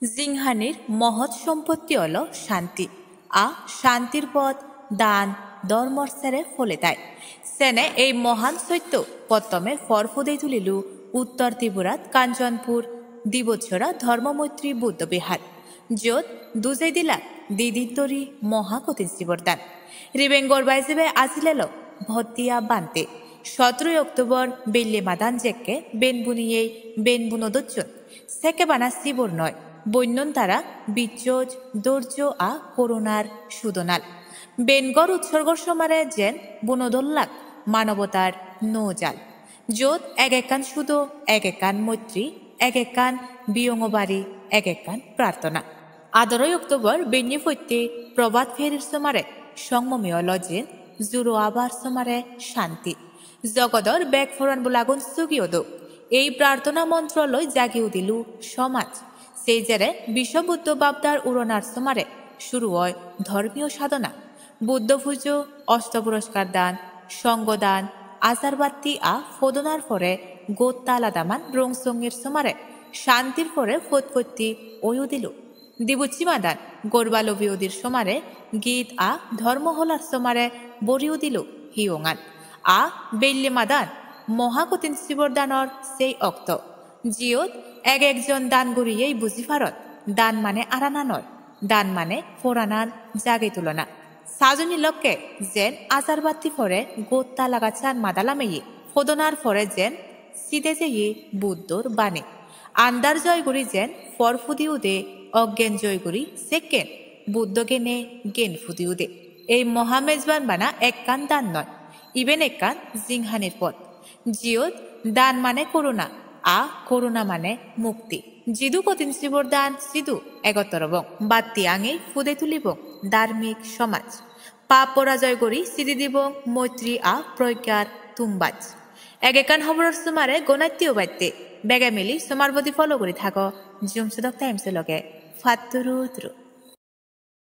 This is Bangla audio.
জিংহানির মহৎ সম্পত্তি হল শান্তি। শান্তির পথ দান ধর্মর্সারে ফলে তাই সেনে এই মহান সত্য প্রথমে ফরফুদেই তুলিলু উত্তর ত্রিপুরাত কাঞ্চনপুর দিবছরা ধর্মমৈত্রী বুদ্ধবিহার যত দুজে দিলা দিদির তরি মহাকঠিন শিবরদান রিবেঙ্গর বাইজেবে আজিলেল ভত্তিয়া বানতে 17 অক্টোবর বেল্লে মাদান জেকে বেনবুনিয়ে বেনবুনদচ্ছন সেকে বানা শিবর নয় বন্যন তারা বিচ্যোজ দৌর্য করুণার সুদনাল বেনগর উৎসর্গর সমারে যেন বুনদল্লাক মানবতার নৌজাল যত এক একান সুদ এক একান মৈত্রী এক একান বিয়ঙবাড়ি এক একান প্রার্থনা 18 অক্টোবর বেন্যে ফৈত্যে প্রভাত ফেরির সমারে সংমমীয় লজেন জুরো আবার সমারে শান্তি জগদর ব্যাগ ফোরান বলাগুন সুগিয়দ এই প্রার্থনা মন্ত্রালয় জাগিয়ে দিলু সমাজ সেই জেরে বিশ্ববুদ্ধ বাবদার উড়নার সমারে শুরু হয় ধর্মীয় সাধনা বুদ্ধ পুজো অষ্টপুরস্কার দান সঙ্গদান আচারবাত্তি ফোদনার পরে গোত্তালাদামান রংসঙ্গের সমারে শান্তির পরে ফোৎপত্তি ওয়ু দিল দিবুচিমা দান গোরবালবিয়দির সমারে গীত ধর্মহলার সমারে বরিও দিল হিওঙান বেল্লে মাদান মহাকঠিন শিবরদানর সেই অক্ত জিয়ত এক একজন দান গড়িয়েই বুঝি ভারত দান মানে আরানা নয় দান মানে ফোরানান জাগে তুলনা সাজনী লক্ষ্যে যেন আচারবাতি ফরে গোত্তা লাগাচান মাদালামেয়ে ফোদনার ফরে যেন সিদে যেয়ে বুদ্ধর বাণী আন্দার জয়গুড়ি যেন ফরফুদিউ দে অজ্ঞান জয়গুড়ি সেকেন বুদ্ধ গেনে জ্ঞান ফুদিউ দে এই মহামেজবান বানা এক কান দান নয় ইবেন এক কান জিংহানির পথ জিয়ত দান মানে করুণা করুণা মানে মুক্তি জিদু কঠিন শিবর দান সিধু এগতরবং বাত্তি আঙে ফুদে তুলিব ধার্মিক সমাজ পাপ পরাজয় করি সিদি দিব মৈত্রী প্রজ্ঞার তুম্বাজ একান খবরের সুমারে গণাত্মীয় বাদ্যে বেগে মিলি সমার প্রতি ফলো করে থাকো জুমসুদক টাইমসে লগে ফাত্তুরুত্রু